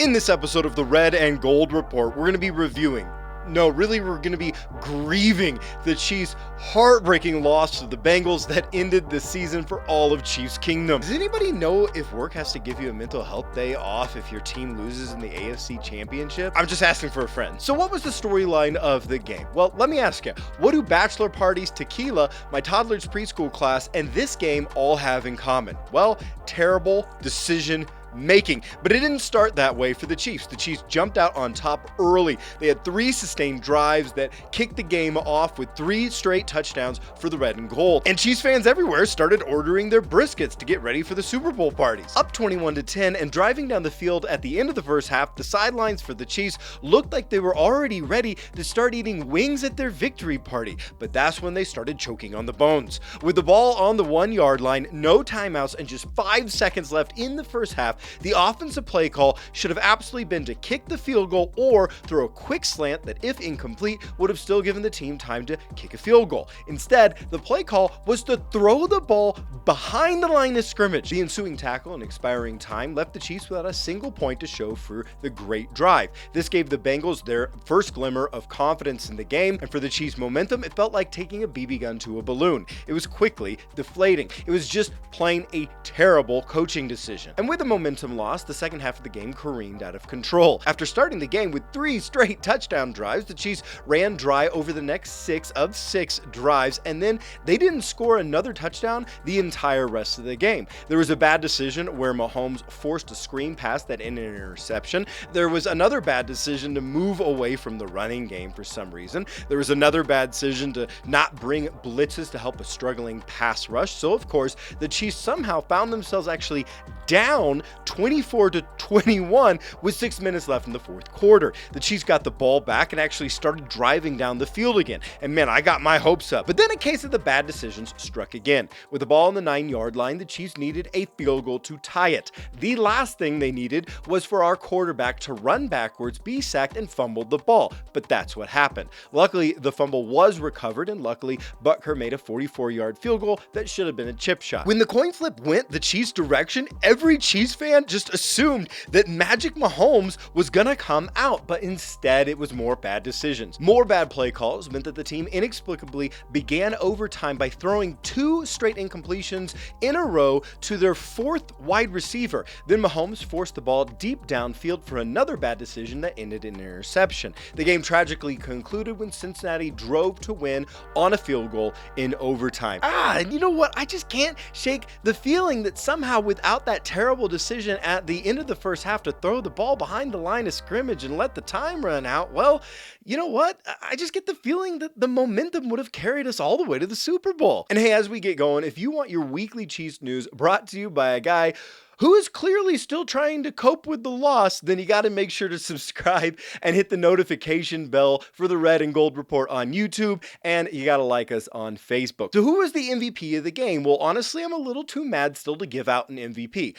In this episode of the Red and Gold Report, we're going to be reviewing, we're going to be grieving the Chiefs' heartbreaking loss to the Bengals that ended the season for all of Chiefs Kingdom. Does anybody know if work has to give you a mental health day off if your team loses in the AFC Championship? I'm just asking for a friend. So what was the storyline of the game? Well, let me ask you, what do bachelor parties, tequila, my toddler's preschool class, and this game all have in common? Well, terrible decision making. But it didn't start that way for the Chiefs. The Chiefs jumped out on top early. They had 3 sustained drives that kicked the game off with 3 straight touchdowns for the red and gold. And Chiefs fans everywhere started ordering their briskets to get ready for the Super Bowl parties. Up 21-10 and driving down the field at the end of the first half, the sidelines for the Chiefs looked like they were already ready to start eating wings at their victory party. But that's when they started choking on the bones. With the ball on the 1-yard line, no timeouts, and just 5 seconds left in the first half, the offensive play call should have absolutely been to kick the field goal or throw a quick slant that, if incomplete, would have still given the team time to kick a field goal. Instead, the play call was to throw the ball behind the line of scrimmage. The ensuing tackle and expiring time left the Chiefs without a single point to show for the great drive. This gave the Bengals their first glimmer of confidence in the game, and for the Chiefs' momentum, it felt like taking a BB gun to a balloon. It was quickly deflating. It was just plain a terrible coaching decision. And with the momentum loss, the second half of the game careened out of control. After starting the game with 3 straight touchdown drives, the Chiefs ran dry over the next 6 of 6 drives, and then they didn't score another touchdown the entire rest of the game. There was a bad decision where Mahomes forced a screen pass that ended in an interception. There was another bad decision to move away from the running game for some reason. There was another bad decision to not bring blitzes to help a struggling pass rush. So, of course, the Chiefs somehow found themselves actually down 24-21 with 6 minutes left in the fourth quarter. The Chiefs got the ball back and actually started driving down the field again. And man, I got my hopes up. But then a case of the bad decisions struck again. With the ball on the 9-yard line, the Chiefs needed a field goal to tie it. The last thing they needed was for our quarterback to run backwards, be sacked, and fumbled the ball. But that's what happened. Luckily, the fumble was recovered, and luckily, Butker made a 44-yard field goal that should have been a chip shot. When the coin flip went the Chiefs' direction, every Chiefs fan just assumed that Magic Mahomes was gonna come out, but instead it was more bad decisions. More bad play calls meant that the team inexplicably began overtime by throwing 2 straight incompletions in a row to their 4th wide receiver. Then Mahomes forced the ball deep downfield for another bad decision that ended in an interception. The game tragically concluded when Cincinnati drove to win on a field goal in overtime. And you know what? I just can't shake the feeling that somehow without that terrible decision at the end of the first half to throw the ball behind the line of scrimmage and let the time run out, well, you know what? I just get the feeling that the momentum would have carried us all the way to the Super Bowl. And hey, as we get going, if you want your weekly Chiefs news brought to you by a guy who is clearly still trying to cope with the loss, then you got to make sure to subscribe and hit the notification bell for the Red and Gold Report on YouTube, and you got to like us on Facebook. So who was the MVP of the game? Well, honestly, I'm a little too mad still to give out an MVP.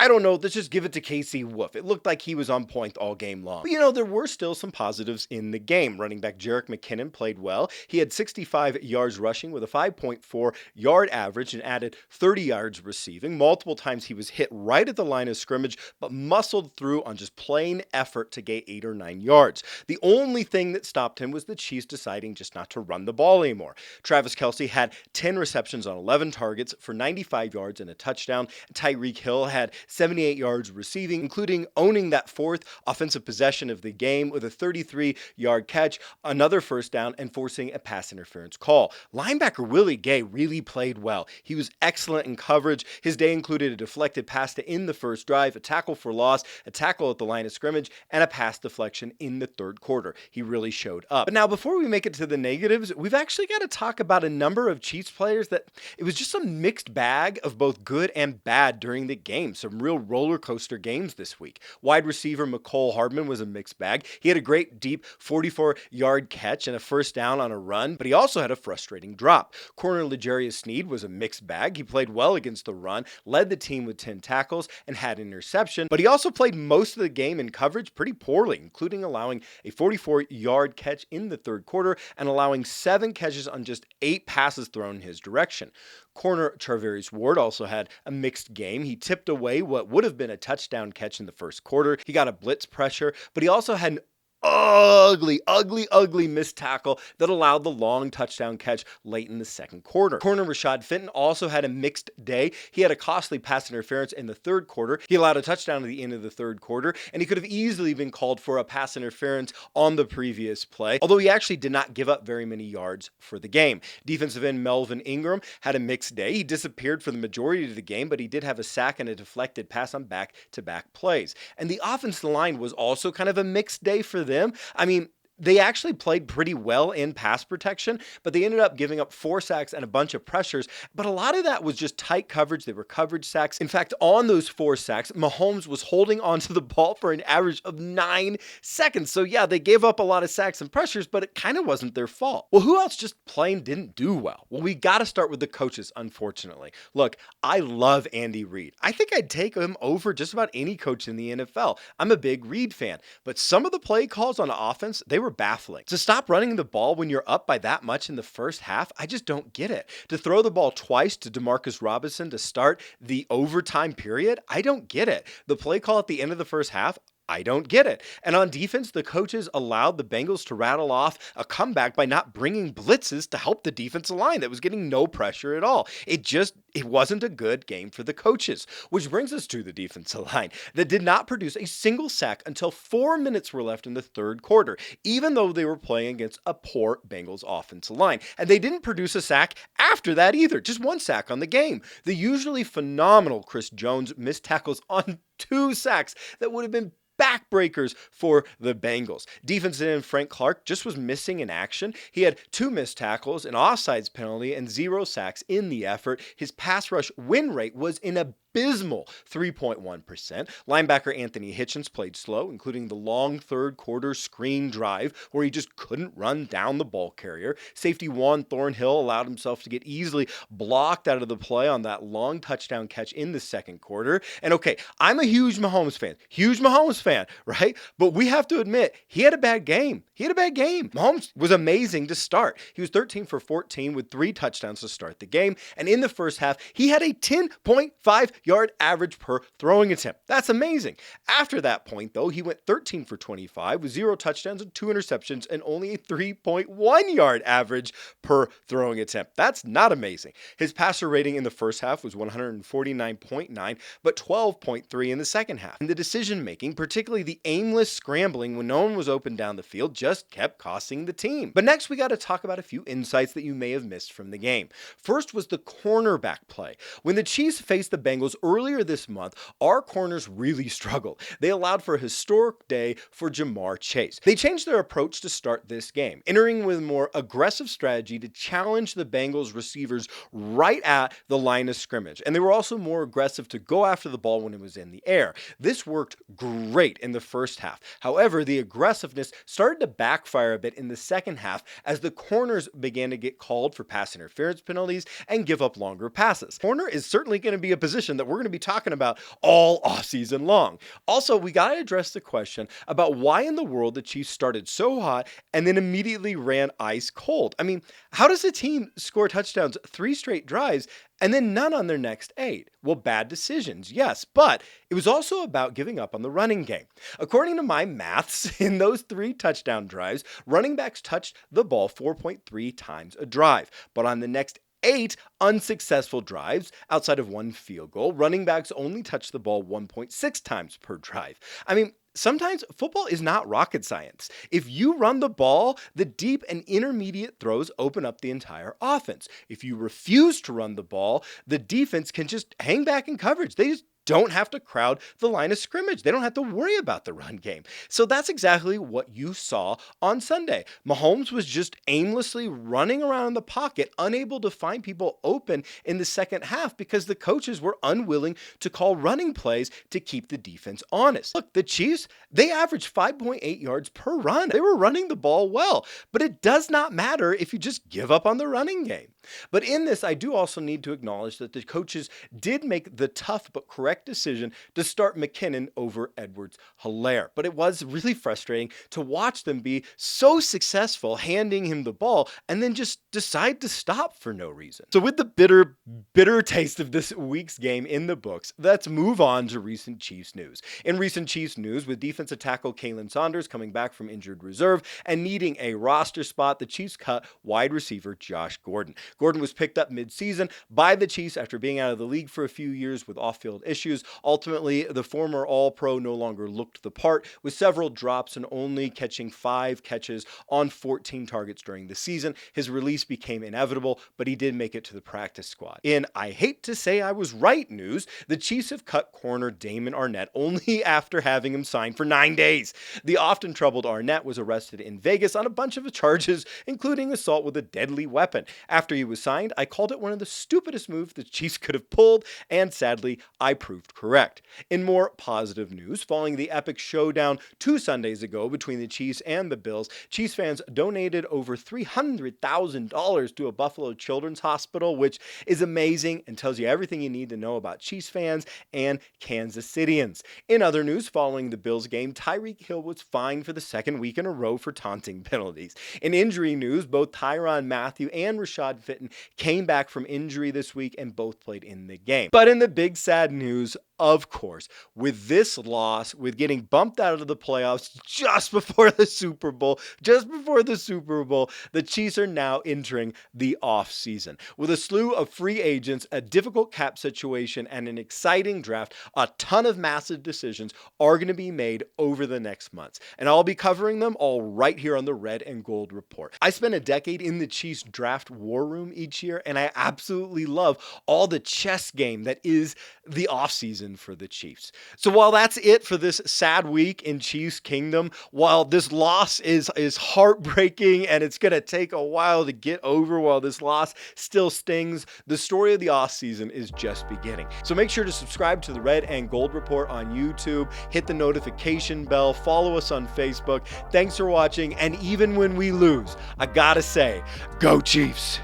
I don't know, let's just give it to KC Wolf. It looked like he was on point all game long. But there were still some positives in the game. Running back Jerick McKinnon played well. He had 65 yards rushing with a 5.4 yard average and added 30 yards receiving. Multiple times he was hit right at the line of scrimmage, but muscled through on just plain effort to gain 8 or 9 yards. The only thing that stopped him was the Chiefs deciding just not to run the ball anymore. Travis Kelce had 10 receptions on 11 targets for 95 yards and a touchdown. Tyreek Hill had 78 yards receiving, including owning that 4th offensive possession of the game with a 33-yard catch, another first down, and forcing a pass interference call. Linebacker Willie Gay really played well. He was excellent in coverage. His day included a deflected pass to end the first drive, a tackle for loss, a tackle at the line of scrimmage, and a pass deflection in the third quarter. He really showed up. But now, before we make it to the negatives, we've actually got to talk about a number of Chiefs players that it was just a mixed bag of both good and bad during the game. Some real roller coaster games this week. Wide receiver Mecole Hardman was a mixed bag. He had a great deep 44-yard catch and a first down on a run, but he also had a frustrating drop. Corner L'Jarius Sneed was a mixed bag. He played well against the run, led the team with 10 tackles, and had an interception, but he also played most of the game in coverage pretty poorly, including allowing a 44-yard catch in the third quarter and allowing 7 catches on just 8 passes thrown in his direction. Corner Charvarius Ward also had a mixed game. He tipped away what would have been a touchdown catch in the first quarter. He got a blitz pressure, but he also had an ugly missed tackle that allowed the long touchdown catch late in the second quarter. Corner Rashad Fenton also had a mixed day. He had a costly pass interference in the third quarter. He allowed a touchdown at the end of the third quarter, and he could have easily been called for a pass interference on the previous play, although he actually did not give up very many yards for the game. Defensive end Melvin Ingram had a mixed day. He disappeared for the majority of the game, but he did have a sack and a deflected pass on back-to-back plays. And the offensive line was also kind of a mixed day for them. I mean, they actually played pretty well in pass protection, but they ended up giving up 4 sacks and a bunch of pressures. But a lot of that was just tight coverage. They were coverage sacks. In fact, on those 4 sacks, Mahomes was holding onto the ball for an average of 9 seconds. So yeah, they gave up a lot of sacks and pressures, but it kind of wasn't their fault. Well, who else just plain didn't do well? Well, we got to start with the coaches, unfortunately. Look, I love Andy Reid. I think I'd take him over just about any coach in the NFL. I'm a big Reid fan, but some of the play calls on offense, they were baffling. To stop running the ball when you're up by that much in the first half, I just don't get it. To throw the ball twice to Demarcus Robinson to start the overtime period, I don't get it. The play call at the end of the first half, I don't get it. And on defense, the coaches allowed the Bengals to rattle off a comeback by not bringing blitzes to help the defensive line that was getting no pressure at all. It wasn't a good game for the coaches, which brings us to the defensive line that did not produce a single sack until 4 minutes were left in the third quarter, even though they were playing against a poor Bengals offensive line. And they didn't produce a sack after that either, just 1 sack on the game. The usually phenomenal Chris Jones missed tackles on 2 sacks that would have been backbreakers for the Bengals. Defensive end Frank Clark just was missing in action. He had 2 missed tackles, an offsides penalty, and 0 sacks in the effort. His pass rush win rate was an abysmal 3.1%. Linebacker Anthony Hitchens played slow, including the long third quarter screen drive where he just couldn't run down the ball carrier. Safety Juan Thornhill allowed himself to get easily blocked out of the play on that long touchdown catch in the second quarter. And okay, I'm a huge Mahomes fan, right? But we have to admit, he had a bad game. Mahomes was amazing to start. He was 13 for 14 with 3 touchdowns to start the game. And in the first half, he had a 10.5-yard average per throwing attempt. That's amazing. After that point, though, he went 13 for 25 with 0 touchdowns and 2 interceptions and only a 3.1-yard average per throwing attempt. That's not amazing. His passer rating in the first half was 149.9, but 12.3 in the second half. And the decision-making, particularly the aimless scrambling when no one was open down the field, just kept costing the team. But next, we got to talk about a few insights that you may have missed from the game. First was the cornerback play. When the Chiefs faced the Bengals earlier this month, our corners really struggled. They allowed for a historic day for Jamar Chase. They changed their approach to start this game, entering with a more aggressive strategy to challenge the Bengals receivers right at the line of scrimmage. And they were also more aggressive to go after the ball when it was in the air. This worked great in the first half. However, the aggressiveness started to backfire a bit in the second half as the corners began to get called for pass interference penalties and give up longer passes. Corner is certainly going to be a position that we're going to be talking about all offseason long. Also, we got to address the question about why in the world the Chiefs started so hot and then immediately ran ice cold. I mean, how does a team score touchdowns 3 straight drives and then none on their next 8? Well, bad decisions, yes, but it was also about giving up on the running game. According to my maths, in those 3 touchdown drives, running backs touched the ball 4.3 times a drive, but on the next 8 unsuccessful drives, outside of 1 field goal, running backs only touched the ball 1.6 times per drive. I mean, sometimes football is not rocket science. If you run the ball, the deep and intermediate throws open up the entire offense. If you refuse to run the ball, the defense can just hang back in coverage. They just don't have to crowd the line of scrimmage. They don't have to worry about the run game. So that's exactly what you saw on Sunday. Mahomes was just aimlessly running around the pocket, unable to find people open in the second half because the coaches were unwilling to call running plays to keep the defense honest. Look, the Chiefs, they averaged 5.8 yards per run. They were running the ball well, but it does not matter if you just give up on the running game. But in this, I do also need to acknowledge that the coaches did make the tough but correct decision to start McKinnon over Edwards-Helaire. But it was really frustrating to watch them be so successful handing him the ball and then just decide to stop for no reason. So with the bitter taste of this week's game in the books, let's move on to recent Chiefs news. In recent Chiefs news, with defensive tackle Kalen Saunders coming back from injured reserve and needing a roster spot, the Chiefs cut wide receiver Josh Gordon. Gordon was picked up mid-season by the Chiefs after being out of the league for a few years with off-field issues. Ultimately, the former All-Pro no longer looked the part, with several drops and only catching 5 catches on 14 targets during the season. His release became inevitable, but he did make it to the practice squad. In I hate to say I was right news, the Chiefs have cut corner Damon Arnette only after having him signed for 9 days. The often troubled Arnette was arrested in Vegas on a bunch of charges, including assault with a deadly weapon. After he was signed, I called it one of the stupidest moves the Chiefs could have pulled, and sadly, I proved correct. In more positive news, following the epic showdown 2 Sundays ago between the Chiefs and the Bills, Chiefs fans donated over $300,000 to a Buffalo Children's Hospital, which is amazing and tells you everything you need to know about Chiefs fans and Kansas Cityans. In other news, following the Bills game, Tyreek Hill was fined for the 2nd week in a row for taunting penalties. In injury news, both Tyrann Mathieu and Rashad Fitton came back from injury this week and both played in the game. But in the big sad news, of course, with this loss, with getting bumped out of the playoffs just before the Super Bowl, the Chiefs are now entering the offseason. With a slew of free agents, a difficult cap situation, and an exciting draft, a ton of massive decisions are going to be made over the next months. And I'll be covering them all right here on the Red and Gold Report. I spent a decade in the Chiefs draft war room each year, and I absolutely love all the chess game that is the offseason for the Chiefs. So while that's it for this sad week in Chiefs Kingdom, while this loss is heartbreaking and it's going to take a while to get over, while this loss still stings, the story of the offseason is just beginning. So make sure to subscribe to the Red and Gold Report on YouTube, hit the notification bell, follow us on Facebook. Thanks for watching, and even when we lose, I gotta say, go Chiefs!